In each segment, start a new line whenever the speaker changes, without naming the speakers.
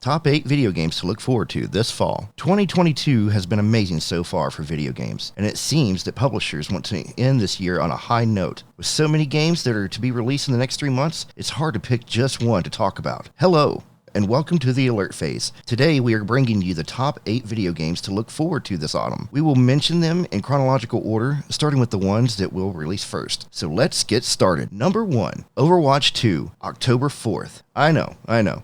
Top 8 video games to look forward to this fall. 2022 has been amazing so far for video games, and it seems that publishers want to end this year on a high note. With so many games that are to be released in the next 3 months, it's hard to pick just one to talk about. Hello, and welcome to the Alert Phase. Today we are bringing you the top 8 video games to look forward to this autumn. We will mention them in chronological order, starting with the ones that will release first. So let's get started. Number 1, Overwatch 2, October 4th. I know.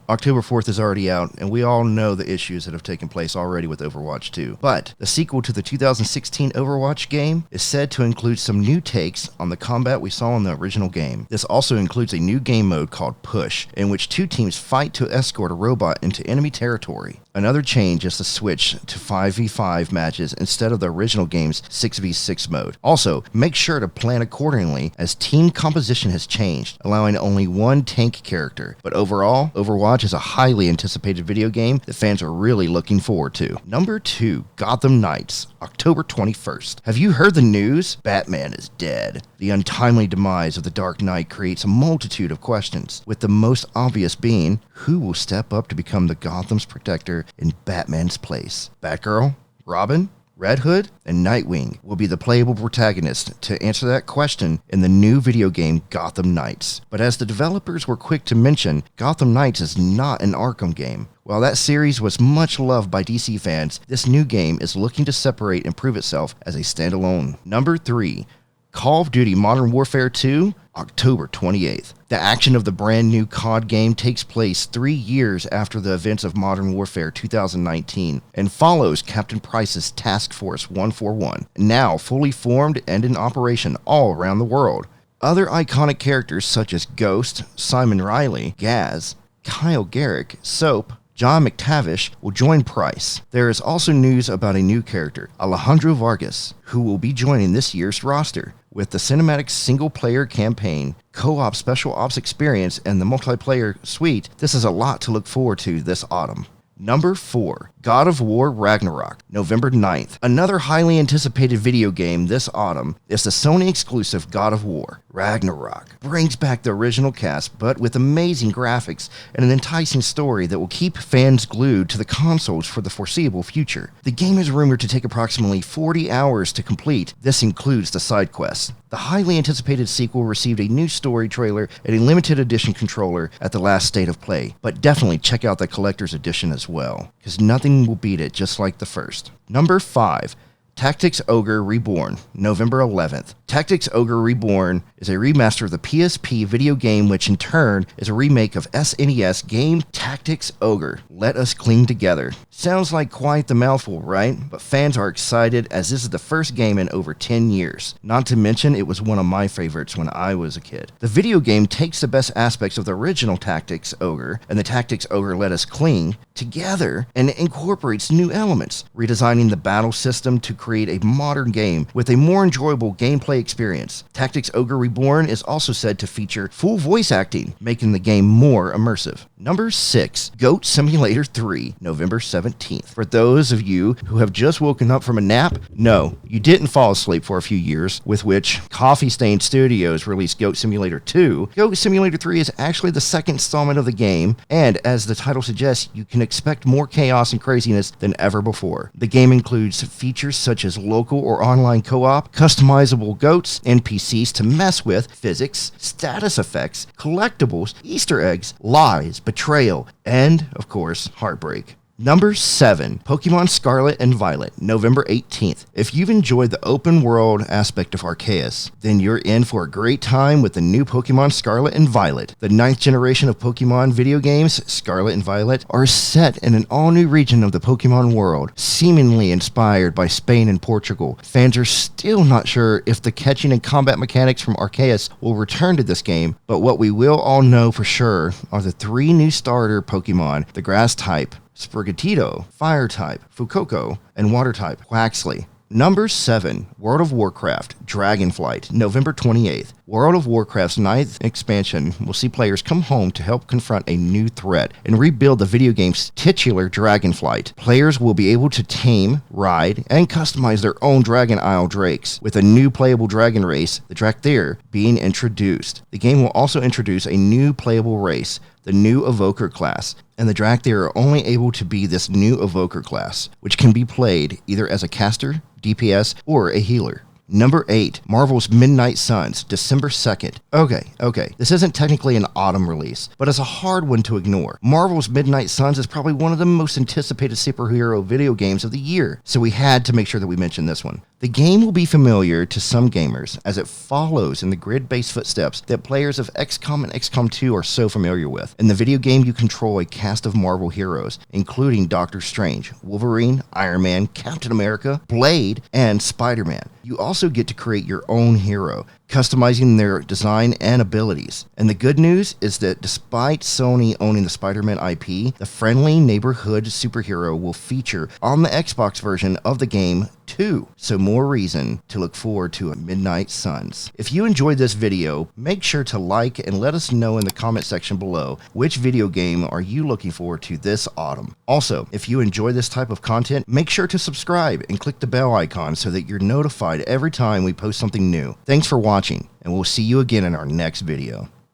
October 4th is already out, and we all know the issues that have taken place already with Overwatch 2. But the sequel to the 2016 Overwatch game is said to include some new takes on the combat we saw in the original game. This also includes a new game mode called Push, in which 2 teams fight to escort a robot into enemy territory. Another change is the switch to 5v5 matches instead of the original game's 6v6 mode. Also, make sure to plan accordingly as team composition has changed, allowing only one tank character. But overall, Overwatch is a highly anticipated video game that fans are really looking forward to. Number 2, Gotham Knights, October 21st. Have you heard the news? Batman is dead. The untimely demise of the Dark Knight creates a multitude of questions, with the most obvious being, who will step up to become the Gotham's protector in Batman's place? Batgirl? Robin? Red Hood and Nightwing will be the playable protagonist to answer that question in the new video game Gotham Knights. But as the developers were quick to mention, Gotham Knights is not an Arkham game. While that series was much loved by DC fans, this new game is looking to separate and prove itself as a standalone. Number 3, Call of Duty Modern Warfare 2, October 28th. The action of the brand new COD game takes place 3 years after the events of Modern Warfare 2019 and follows Captain Price's Task Force 141, now fully formed and in operation all around the world. Other iconic characters such as Ghost, Simon Riley, Gaz, Kyle Garrick, Soap, John McTavish will join Price. There is also news about a new character, Alejandro Vargas, who will be joining this year's roster. With the cinematic single-player campaign, co-op special ops experience, and the multiplayer suite, this is a lot to look forward to this autumn. Number 4, God of War Ragnarok, November 9th. Another highly anticipated video game this autumn is the Sony exclusive God of War Ragnarok. Brings back the original cast, but with amazing graphics and an enticing story that will keep fans glued to the consoles for the foreseeable future. The game is rumored to take approximately 40 hours to complete. This includes the side quests. The highly anticipated sequel received a new story trailer and a limited edition controller at the last state of play, but definitely check out the collector's edition as well, because nothing will beat it just like the first. Number 5, Tactics Ogre Reborn, November 11th. Tactics Ogre Reborn is a remaster of the PSP video game, which in turn is a remake of SNES game Tactics Ogre. Let us cling together. Sounds like quite the mouthful, right? But fans are excited as this is the first game in over 10 years. Not to mention, it was one of my favorites when I was a kid. The video game takes the best aspects of the original Tactics Ogre and the Tactics Ogre Let Us Cling together and incorporates new elements, redesigning the battle system to create a modern game with a more enjoyable gameplay experience. Tactics Ogre Reborn is also said to feature full voice acting, making the game more immersive. Number 6, Goat Simulator 3, November 17th. For those of you who have just woken up from a nap, no, you didn't fall asleep for a few years, with which Coffee Stain Studios released Goat Simulator 2. Goat Simulator 3 is actually the second installment of the game, and as the title suggests, you can expect more chaos and craziness than ever before. The game includes features such as local or online co-op, customizable goats, NPCs to mess with, physics, status effects, collectibles, Easter eggs, lies, betrayal, and, of course, heartbreak. Number 7, Pokemon Scarlet and Violet, November 18th. If you've enjoyed the open world aspect of Arceus, then you're in for a great time with the new Pokemon Scarlet and Violet. The 9th generation of Pokemon video games, Scarlet and Violet, are set in an all-new region of the Pokemon world, seemingly inspired by Spain and Portugal. Fans are still not sure if the catching and combat mechanics from Arceus will return to this game, but what we will all know for sure are the 3 new starter Pokemon, the Grass type, Sprigatito, Fire type, Fuecoco, and Water type, Quaxley. Number 7, World of Warcraft, Dragonflight, November 28th. World of Warcraft's 9th expansion will see players come home to help confront a new threat and rebuild the video game's titular Dragonflight. Players will be able to tame, ride, and customize their own Dragon Isle drakes, with a new playable dragon race, the Drakthir, being introduced. The game will also introduce a new playable race, the new Evoker class, and the Drakthir are only able to be this new Evoker class, which can be played either as a caster, DPS, or a healer. Number 8, Marvel's Midnight Suns, December 2nd. Okay, this isn't technically an autumn release, but it's a hard one to ignore. Marvel's Midnight Suns is probably one of the most anticipated superhero video games of the year, so we had to make sure that we mentioned this one. The game will be familiar to some gamers, as it follows in the grid-based footsteps that players of XCOM and XCOM 2 are so familiar with. In the video game, you control a cast of Marvel heroes, including Doctor Strange, Wolverine, Iron Man, Captain America, Blade, and Spider-Man. You also get to create your own hero, customizing their design and abilities. And the good news is that despite Sony owning the Spider-Man IP, the friendly neighborhood superhero will feature on the Xbox version of the game too. So more reason to look forward to a Midnight Suns. If you enjoyed this video, make sure to like and let us know in the comment section below which video game are you looking forward to this autumn. Also, if you enjoy this type of content, make sure to subscribe and click the bell icon so that you're notified every time we post something new. Thanks for watching, and we'll see you again in our next video.